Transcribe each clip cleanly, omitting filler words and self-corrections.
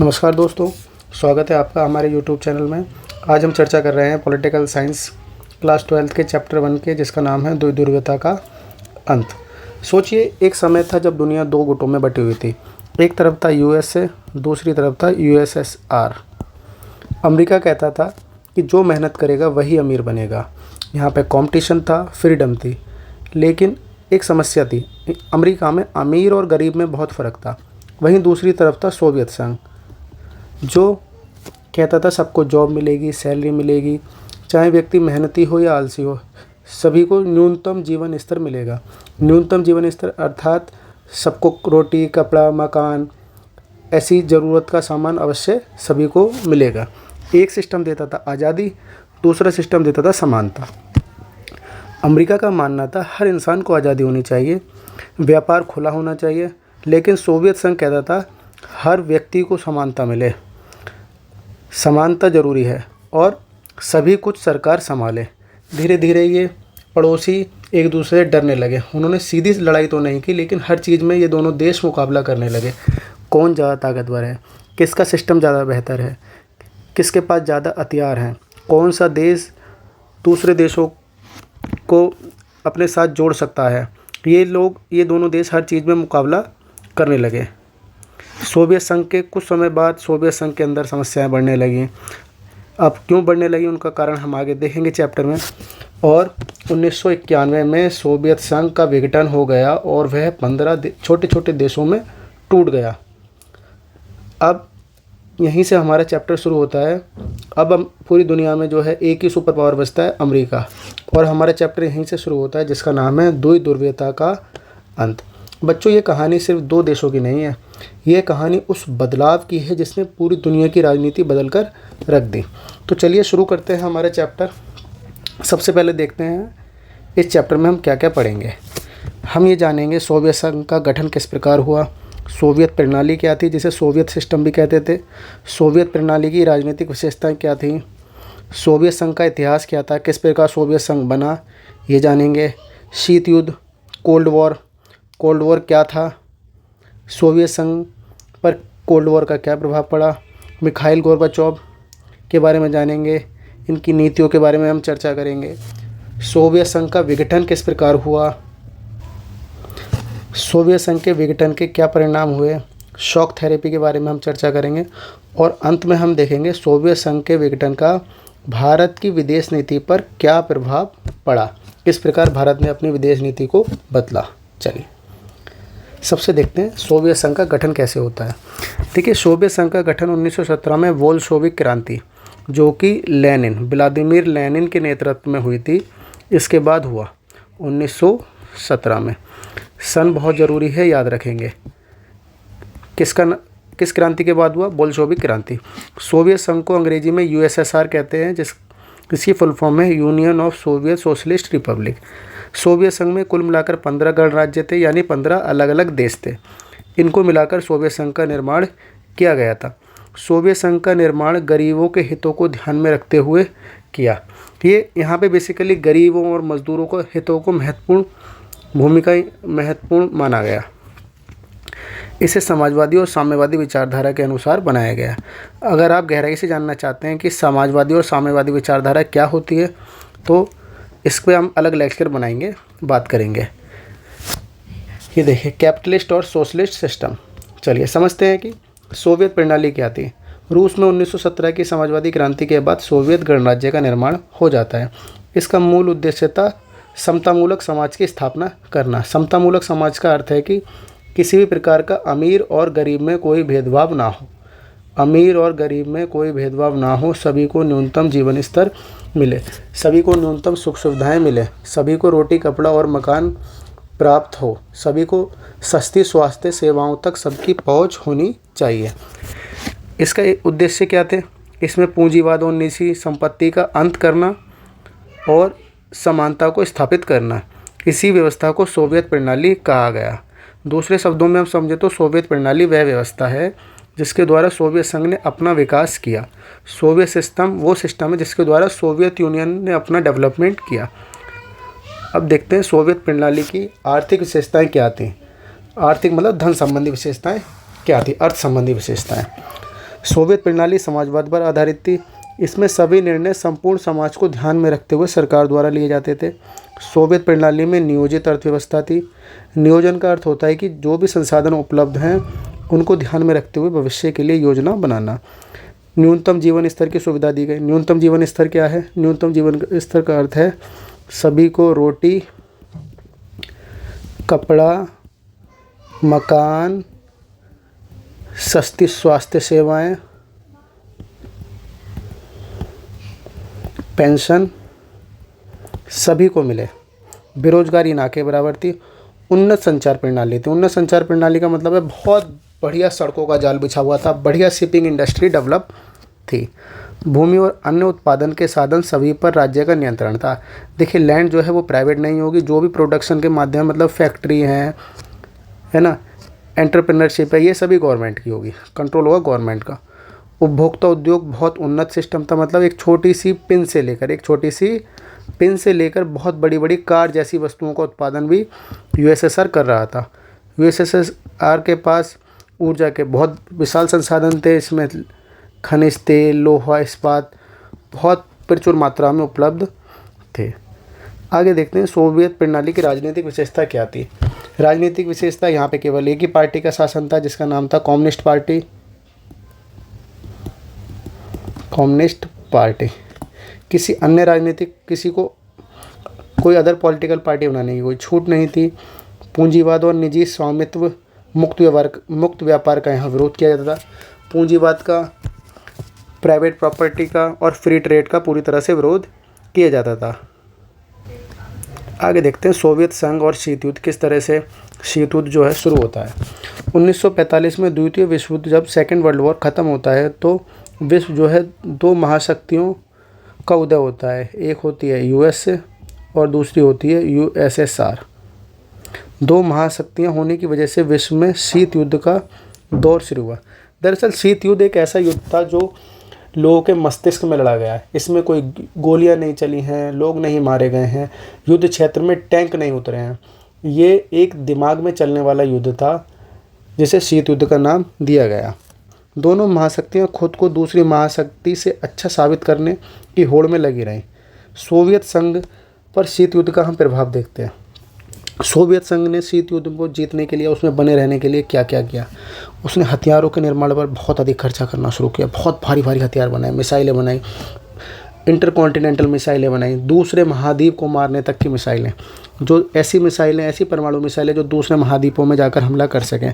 नमस्कार दोस्तों, स्वागत है आपका हमारे YouTube चैनल में। आज हम चर्चा कर रहे हैं पॉलिटिकल साइंस क्लास 12 के चैप्टर 1 के, जिसका नाम है द्विध्रुवीयता का अंत। सोचिए, एक समय था जब दुनिया दो गुटों में बटी हुई थी। एक तरफ था USA, दूसरी तरफ था USSR। अमेरिका कहता था कि जो मेहनत करेगा वही अमीर बनेगा। यहाँ पे कंपटीशन था, फ्रीडम थी। लेकिन एक समस्या थी, अमेरिका में अमीर और गरीब में बहुत फ़र्क था। वहीं दूसरी तरफ था सोवियत संघ, जो कहता था सबको जॉब मिलेगी, सैलरी मिलेगी, चाहे व्यक्ति मेहनती हो या आलसी हो, सभी को न्यूनतम जीवन स्तर मिलेगा। न्यूनतम जीवन स्तर अर्थात सबको रोटी, कपड़ा, मकान, ऐसी ज़रूरत का सामान अवश्य सभी को मिलेगा। एक सिस्टम देता था आज़ादी, दूसरा सिस्टम देता था समानता। अमेरिका का मानना था हर इंसान को आज़ादी होनी चाहिए, व्यापार खुला होना चाहिए, लेकिन सोवियत संघ कहता था हर व्यक्ति को समानता मिले, समानता ज़रूरी है और सभी कुछ सरकार संभाले। धीरे धीरे ये पड़ोसी एक दूसरे से डरने लगे। उन्होंने सीधी लड़ाई तो नहीं की, लेकिन हर चीज़ में ये दोनों देश मुकाबला करने लगे। कौन ज़्यादा ताकतवर है, किसका सिस्टम ज़्यादा बेहतर है, किसके पास ज़्यादा हथियार हैं, कौन सा देश दूसरे देशों को अपने साथ जोड़ सकता है। ये दोनों देश हर चीज़ में मुकाबला करने लगे। सोवियत संघ के कुछ समय बाद सोवियत संघ के अंदर समस्याएं बढ़ने लगीं। अब क्यों बढ़ने लगी, उनका कारण हम आगे देखेंगे चैप्टर में। और 1991 में सोवियत संघ का विघटन हो गया और वह 15 छोटे छोटे देशों में टूट गया। अब यहीं से हमारा चैप्टर शुरू होता है। अब हम पूरी दुनिया में जो है एक ही सुपर पावर बचता है, अमेरिका, और हमारा चैप्टर यहीं से शुरू होता है, जिसका नाम है द्विध्रुवीयता का अंत। बच्चों, ये कहानी सिर्फ दो देशों की नहीं है, ये कहानी उस बदलाव की है जिसने पूरी दुनिया की राजनीति बदल कर रख दी। तो चलिए शुरू करते हैं हमारा चैप्टर। सबसे पहले देखते हैं इस चैप्टर में हम क्या क्या पढ़ेंगे। हम ये जानेंगे सोवियत संघ का गठन किस प्रकार हुआ, सोवियत प्रणाली क्या थी, जिसे सोवियत सिस्टम भी कहते थे, सोवियत प्रणाली की राजनीतिक विशेषताएं क्या थीं, सोवियत संघ का इतिहास क्या था, किस प्रकार सोवियत संघ बना, ये जानेंगे। शीत युद्ध, कोल्ड वॉर क्या था, सोवियत संघ पर कोल्ड वॉर का क्या प्रभाव पड़ा, मिखाइल गोर्बाचोव के बारे में जानेंगे, इनकी नीतियों के बारे में हम चर्चा करेंगे। सोवियत संघ का विघटन किस प्रकार हुआ, सोवियत संघ के विघटन के क्या परिणाम हुए, शॉक थेरेपी के बारे में हम चर्चा करेंगे। और अंत में हम देखेंगे सोवियत संघ के विघटन का भारत की विदेश नीति पर क्या प्रभाव पड़ा, किस प्रकार भारत ने अपनी विदेश नीति को बदला। चलिए सबसे देखते हैं सोवियत संघ का गठन कैसे होता है। देखिए, सोवियत संघ का गठन 1917 में बोल्शेविक क्रांति, जो कि व्लादिमीर लेनिन के नेतृत्व में हुई थी, इसके बाद हुआ 1917 में। सन बहुत ज़रूरी है, याद रखेंगे। किस क्रांति के बाद हुआ? बोल्शेविक क्रांति। सोवियत संघ को अंग्रेजी में USSR कहते हैं, जिसकी फुल फॉर्म है union of Soviet socialist Republic. Soviet संघ में कुल मिलाकर 15 गणराज्य थे, यानी 15 अलग अलग देश थे। इनको मिलाकर सोवियत संघ का निर्माण किया गया था। सोवियत संघ का निर्माण गरीबों के हितों को ध्यान में रखते हुए किया। ये यहाँ पे बेसिकली गरीबों और मजदूरों को हितों को महत्वपूर्ण माना गया। इसे समाजवादी और साम्यवादी विचारधारा के अनुसार बनाया गया। अगर आप गहराई से जानना चाहते हैं कि समाजवादी और साम्यवादी विचारधारा क्या होती है, तो इस पर हम अलग लेक्चर बनाएंगे, बात करेंगे। ये देखिए, कैपिटलिस्ट और सोशलिस्ट सिस्टम। चलिए समझते हैं कि सोवियत प्रणाली क्या थी। रूस में 1917 की समाजवादी क्रांति के बाद सोवियत गणराज्य का निर्माण हो जाता है। इसका मूल उद्देश्य था समतामूलक समाज की स्थापना करना। समतामूलक समाज का अर्थ है कि किसी भी प्रकार का अमीर और गरीब में कोई भेदभाव ना हो, अमीर और गरीब में कोई भेदभाव ना हो, सभी को न्यूनतम जीवन स्तर मिले, सभी को न्यूनतम सुख सुविधाएं मिले, सभी को रोटी, कपड़ा और मकान प्राप्त हो, सभी को सस्ती स्वास्थ्य सेवाओं तक सबकी पहुंच होनी चाहिए। इसका उद्देश्य क्या थे? इसमें पूंजीवाद और निजी संपत्ति का अंत करना और समानता को स्थापित करना। इसी व्यवस्था को सोवियत प्रणाली कहा गया। दूसरे शब्दों में हम समझे तो सोवियत प्रणाली वह व्यवस्था है जिसके द्वारा सोवियत संघ ने अपना विकास किया। सोवियत सिस्टम वो सिस्टम है जिसके द्वारा सोवियत यूनियन ने अपना डेवलपमेंट किया। अब देखते हैं सोवियत प्रणाली की आर्थिक विशेषताएं क्या थी। आर्थिक मतलब धन संबंधी विशेषताएं क्या थी, अर्थ संबंधी विशेषताएं। सोवियत प्रणाली समाजवाद पर आधारित थी। इसमें सभी निर्णय संपूर्ण समाज को ध्यान में रखते हुए सरकार द्वारा लिए जाते थे। सोवियत प्रणाली में नियोजित अर्थव्यवस्था थी। नियोजन का अर्थ होता है कि जो भी संसाधन उपलब्ध हैं उनको ध्यान में रखते हुए भविष्य के लिए योजना बनाना। न्यूनतम जीवन स्तर की सुविधा दी गई। न्यूनतम जीवन स्तर क्या है? न्यूनतम जीवन स्तर का अर्थ है सभी को रोटी, कपड़ा, मकान, सस्ती स्वास्थ्य सेवाएं, पेंशन सभी को मिले। बेरोजगारी ना के बराबर थी। उन्नत संचार प्रणाली थी। उन्नत संचार प्रणाली का मतलब है बहुत बढ़िया सड़कों का जाल बिछा हुआ था, बढ़िया शिपिंग इंडस्ट्री डेवलप थी। भूमि और अन्य उत्पादन के साधन सभी पर राज्य का नियंत्रण था। देखिए, लैंड जो है वो प्राइवेट नहीं होगी। जो भी प्रोडक्शन के माध्यम मतलब फैक्ट्री है ना, एंटरप्रेन्योरशिप है, ये सभी गवर्नमेंट की होगी, कंट्रोल होगा गवर्नमेंट का। उपभोक्ता उद्योग बहुत उन्नत सिस्टम था। मतलब एक छोटी सी पिन से लेकर बहुत बड़ी बड़ी कार जैसी वस्तुओं का उत्पादन भी यूएसएसआर कर रहा था। यूएसएसआर के पास ऊर्जा के बहुत विशाल संसाधन थे। इसमें खनिज तेल, लोहा, इस्पात बहुत प्रचुर मात्रा में उपलब्ध थे। आगे देखते हैं सोवियत प्रणाली की राजनीतिक विशेषता क्या थी। राजनीतिक विशेषता यहाँ पे केवल एक ही पार्टी का शासन था जिसका नाम था कम्युनिस्ट पार्टी। किसी अन्य राजनीतिक कोई अदर पॉलिटिकल पार्टी बनाने की कोई छूट नहीं थी। पूंजीवाद और निजी स्वामित्व मुक्त व्यापार का यहाँ विरोध किया जाता था। पूंजीवाद का, प्राइवेट प्रॉपर्टी का और फ्री ट्रेड का पूरी तरह से विरोध किया जाता था। आगे देखते हैं सोवियत संघ और शीत युद्ध। किस तरह से शीत युद्ध जो है शुरू होता है। 1945 में द्वितीय विश्व युद्ध जब सेकेंड वर्ल्ड वॉर ख़त्म होता है तो विश्व जो है दो महाशक्तियों का उदय होता है। एक होती है यूएसए और दूसरी होती है यूएसएसआर। दो महाशक्तियां होने की वजह से विश्व में शीत युद्ध का दौर शुरू हुआ। दरअसल शीत युद्ध एक ऐसा युद्ध था जो लोगों के मस्तिष्क में लड़ा गया है। इसमें कोई गोलियां नहीं चली हैं, लोग नहीं मारे गए हैं, युद्ध क्षेत्र में टैंक नहीं उतरे हैं। ये एक दिमाग में चलने वाला युद्ध था जिसे शीत युद्ध का नाम दिया गया। दोनों महाशक्तियां खुद को दूसरी महाशक्ति से अच्छा साबित करने की होड़ में लगी रहीं। सोवियत संघ पर शीत युद्ध का हम प्रभाव देखते हैं। सोवियत संघ ने शीत युद्ध को जीतने के लिए, उसमें बने रहने के लिए क्या क्या किया। उसने हथियारों के निर्माण पर बहुत अधिक खर्चा करना शुरू किया। बहुत भारी भारी हथियार बनाए, मिसाइलें बनाई, इंटरकॉन्टिनेंटल मिसाइलें बनाई, दूसरे महाद्वीप को मारने तक की मिसाइलें, जो ऐसी मिसाइलें, ऐसी परमाणु मिसाइलें जो दूसरे महाद्वीपों में जाकर हमला कर सकें।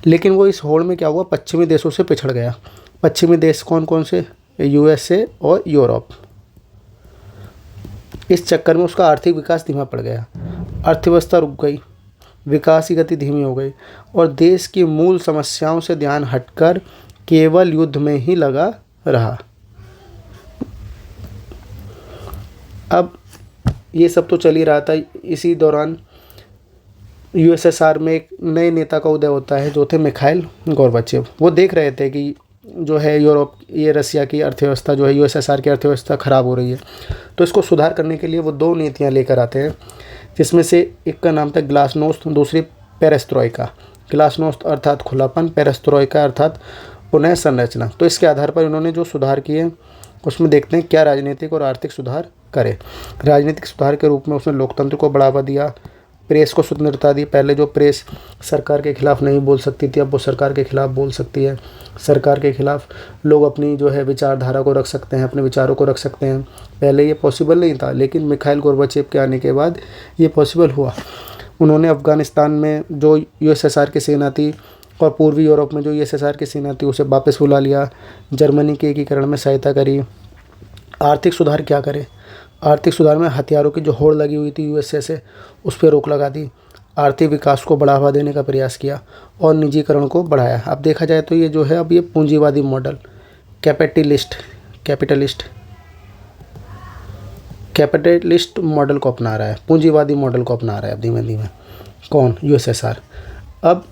लेकिन वो इस होड़ में क्या हुआ, पश्चिमी देशों से पिछड़ गया। पश्चिमी देश कौन कौन से? यूएसए और यूरोप। इस चक्कर में उसका आर्थिक विकास धीमा पड़ गया, अर्थव्यवस्था रुक गई, विकास की गति धीमी हो गई और देश की मूल समस्याओं से ध्यान हटकर केवल युद्ध में ही लगा रहा। अब ये सब तो चल ही रहा था। इसी दौरान यूएसएसआर में एक नए नेता का उदय होता है जो थे मिखाइल गोर्बाचेव। वो देख रहे थे कि जो है रसिया की अर्थव्यवस्था जो है यूएसएसआर की अर्थव्यवस्था ख़राब हो रही है, तो इसको सुधार करने के लिए वो दो नीतियां लेकर आते हैं, जिसमें से एक का नाम था ग्लासनोस्त, दूसरी पेरेस्ट्रोइका। ग्लासनोस्त अर्थात खुलापन, पेरेस्ट्रोइका अर्थात पुनः संरचना। तो इसके आधार पर इन्होंने जो सुधार किए उसमें देखते हैं क्या राजनीतिक और आर्थिक सुधार करे। राजनीतिक सुधार के रूप में उसने लोकतंत्र को बढ़ावा दिया, प्रेस को स्वतंत्रता दी। पहले जो प्रेस सरकार के खिलाफ नहीं बोल सकती थी, अब वो सरकार के खिलाफ बोल सकती है। सरकार के खिलाफ लोग अपनी जो है विचारधारा को रख सकते हैं, अपने विचारों को रख सकते हैं। पहले ये पॉसिबल नहीं था, लेकिन मिखाइल गोर्बाचेव के आने के बाद ये पॉसिबल हुआ। उन्होंने अफ़गानिस्तान में जो यूएसएसआर की सेना थी और पूर्वी यूरोप में जो यूएसएसआर की सेना थी उसे वापस बुला लिया। जर्मनी के एकीकरण में सहायता करी। आर्थिक सुधार क्या करे? आर्थिक सुधार में हथियारों की जो होड़ लगी हुई थी यूएसए से, उस पर रोक लगा दी। आर्थिक विकास को बढ़ावा देने का प्रयास किया और निजीकरण को बढ़ाया। अब देखा जाए तो ये जो है अब ये पूंजीवादी मॉडल, कैपिटलिस्ट मॉडल को अपना रहा है, पूंजीवादी मॉडल को अपना रहा है अब धीमे धीमे। कौन? यूएसएसआर। अब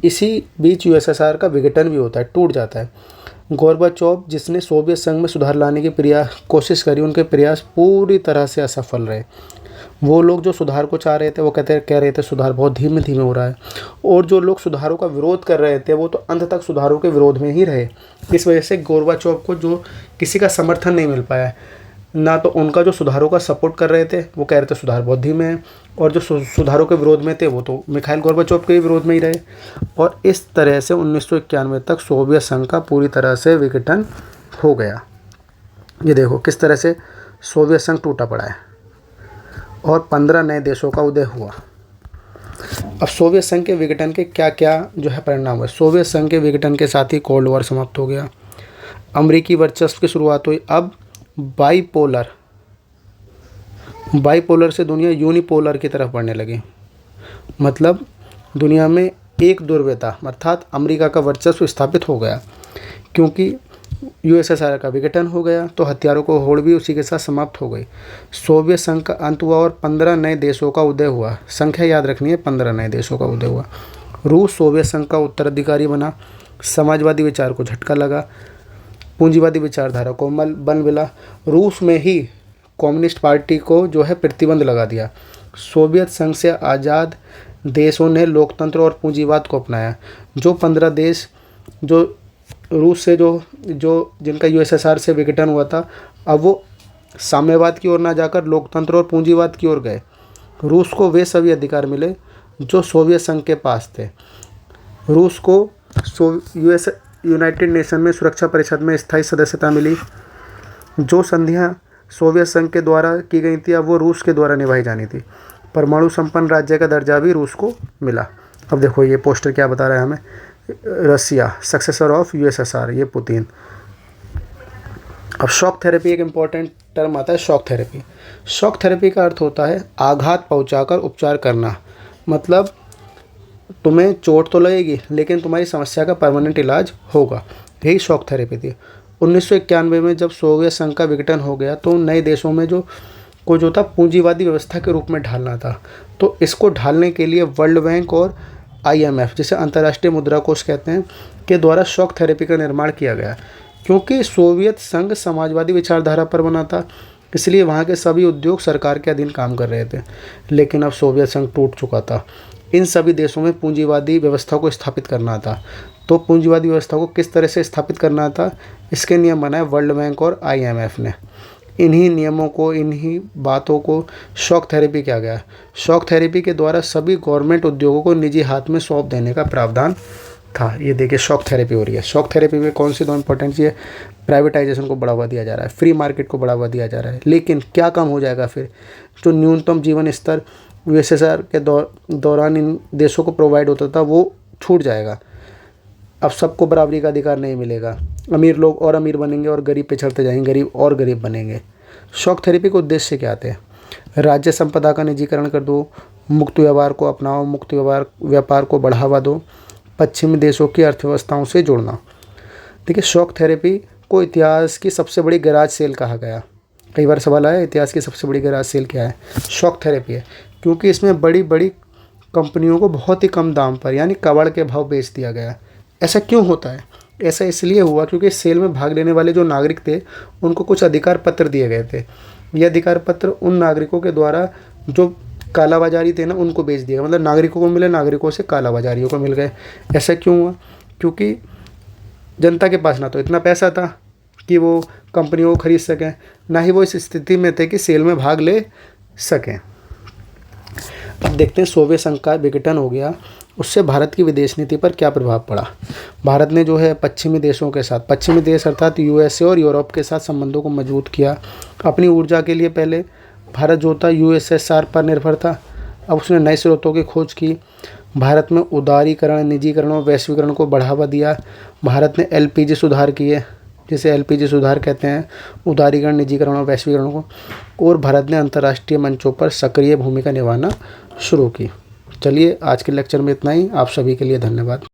इसी बीच यूएसएसआर का विघटन भी होता है, टूट जाता है। गोर्बाचोव जिसने सोवियत संघ में सुधार लाने की कोशिश करी, उनके प्रयास पूरी तरह से असफल रहे। वो लोग जो सुधार को चाह रहे थे वो कह रहे थे सुधार बहुत धीमे धीमे हो रहा है, और जो लोग सुधारों का विरोध कर रहे थे वो तो अंत तक सुधारों के विरोध में ही रहे। इस वजह से गोर्बाचोव को जो किसी का समर्थन नहीं मिल पाया, ना तो उनका जो सुधारों का सपोर्ट कर रहे थे वो कह रहे थे सुधार बहुत धीमे हैं, और जो सुधारों के विरोध में थे वो तो मिखाइल गोर्बाचोव के विरोध में ही रहे। और इस तरह से 1991 तक सोवियत संघ का पूरी तरह से विघटन हो गया। ये देखो किस तरह से सोवियत संघ टूटा पड़ा है और 15 नए देशों का उदय हुआ। अब सोवियत संघ के विघटन के क्या क्या जो है परिणाम हुए। सोवियत संघ के विघटन के साथ ही कोल्ड वॉर समाप्त हो गया, अमेरिकी वर्चस्व की शुरुआत हुई। अब बाईपोलर से दुनिया यूनिपोलर की तरफ बढ़ने लगी, मतलब दुनिया में एक ध्रुवीयता अर्थात अमेरिका का वर्चस्व स्थापित हो गया, क्योंकि यूएसएसआर का विघटन हो गया तो हथियारों को होड़ भी उसी के साथ समाप्त हो गई। सोवियत संघ का अंत हुआ और 15 नए देशों का उदय हुआ। संख्या याद रखनी है, 15 नए देशों का उदय हुआ। रूस सोवियत संघ का उत्तराधिकारी बना, समाजवादी विचार को झटका लगा, पूंजीवादी विचारधारा को बल मिला। रूस में ही कम्युनिस्ट पार्टी को जो है प्रतिबंध लगा दिया। सोवियत संघ से आज़ाद देशों ने लोकतंत्र और पूंजीवाद को अपनाया। जो 15 देश जो रूस से जो जिनका यूएसएसआर से विघटन हुआ था, अब वो साम्यवाद की ओर ना जाकर लोकतंत्र और पूंजीवाद की ओर गए। रूस को वे सभी अधिकार मिले जो सोवियत संघ के पास थे। रूस को यूनाइटेड नेशन में सुरक्षा परिषद में स्थायी सदस्यता मिली। जो संधियां सोवियत संघ के द्वारा की गई थी अब वो रूस के द्वारा निभाई जानी थी। परमाणु संपन्न राज्य का दर्जा भी रूस को मिला। अब देखो ये पोस्टर क्या बता रहा है हमें, रसिया सक्सेसर ऑफ यूएसएसआर, ये पुतिन। अब शॉक थेरेपी एक इम्पॉर्टेंट टर्म आता है, शॉक थेरेपी। शॉक थेरेपी का अर्थ होता है आघात पहुंचाकर उपचार करना, मतलब तुम्हें चोट तो लगेगी लेकिन तुम्हारी समस्या का परमानेंट इलाज होगा, यही शॉक थेरेपी थी। 1991 में जब सोवियत संघ का विघटन हो गया तो नए देशों में जो था पूंजीवादी व्यवस्था के रूप में ढालना था। तो इसको ढालने के लिए वर्ल्ड बैंक और IMF, जिसे अंतर्राष्ट्रीय मुद्रा कोष कहते हैं, के द्वारा शॉक थेरेपी का निर्माण किया गया। क्योंकि सोवियत संघ समाजवादी विचारधारा पर बना था, इसलिए वहाँ के सभी उद्योग सरकार के अधीन काम कर रहे थे। लेकिन अब सोवियत संघ टूट चुका था, इन सभी देशों में पूंजीवादी व्यवस्था को स्थापित करना था। तो पूंजीवादी व्यवस्था को किस तरह से स्थापित करना था, इसके नियम बनाए वर्ल्ड बैंक और IMF ने। इन्हीं नियमों को, इन्हीं बातों को शॉक थेरेपी किया गया। शॉक थेरेपी के द्वारा सभी गवर्नमेंट उद्योगों को निजी हाथ में सौंप देने का प्रावधान था। ये देखिए शॉक थेरेपी हो रही है। शॉक थेरेपी में कौन सी दो इंपॉर्टेंट चीज़ है, प्राइवेटाइजेशन को बढ़ावा दिया जा रहा है, फ्री मार्केट को बढ़ावा दिया जा रहा है। लेकिन क्या कम हो जाएगा फिर, जो न्यूनतम जीवन स्तर यूएसएसआर के दौरान इन देशों को प्रोवाइड होता था वो छूट जाएगा। अब सबको बराबरी का अधिकार नहीं मिलेगा, अमीर लोग और अमीर बनेंगे और गरीब पिछड़ते जाएंगे, गरीब और गरीब बनेंगे। शॉक थेरेपी के उद्देश्य क्या थे, राज्य संपदा का निजीकरण कर दो, मुक्त व्यवहार को अपनाओ, मुक्त व्यापार को बढ़ावा दो, पश्चिमी देशों की अर्थव्यवस्थाओं से जुड़ना। देखिए शॉक थेरेपी को इतिहास की सबसे बड़ी गैराज सेल कहा गया। कई बार सवाल आया इतिहास की सबसे बड़ी गैराज सेल क्या है, शॉक थेरेपी है, क्योंकि इसमें बड़ी बड़ी कंपनियों को बहुत ही कम दाम पर यानी कबाड़ के भाव बेच दिया गया। ऐसा क्यों होता है, ऐसा इसलिए हुआ क्योंकि सेल में भाग लेने वाले जो नागरिक थे उनको कुछ अधिकार पत्र दिए गए थे। ये अधिकार पत्र उन नागरिकों के द्वारा जो कालाबाजारी थे ना उनको बेच दिया, मतलब नागरिकों को मिले, नागरिकों से कालाबाजारियों को मिल गए। ऐसा क्यों हुआ, क्योंकि जनता के पास ना तो इतना पैसा था कि वो कंपनियों को खरीद सकें, ना ही वो इस स्थिति में थे कि सेल में भाग ले सकें। अब देखते हैं सोवियत संघ का विघटन हो गया, उससे भारत की विदेश नीति पर क्या प्रभाव पड़ा। भारत ने जो है पश्चिमी देशों के साथ, पश्चिमी देश अर्थात USA और यूरोप के साथ संबंधों को मजबूत किया। अपनी ऊर्जा के लिए पहले भारत जो था USSR पर निर्भर था, अब उसने नए स्रोतों की खोज की। भारत में उदारीकरण, निजीकरण और वैश्वीकरण को बढ़ावा दिया। भारत ने LPG सुधार किए, जिसे LPG सुधार कहते हैं, उदारीकरण, निजीकरण और वैश्वीकरण को। और भारत ने अंतर्राष्ट्रीय मंचों पर सक्रिय भूमिका निभाना शुरू की। चलिए आज के लेक्चर में इतना ही। आप सभी के लिए धन्यवाद।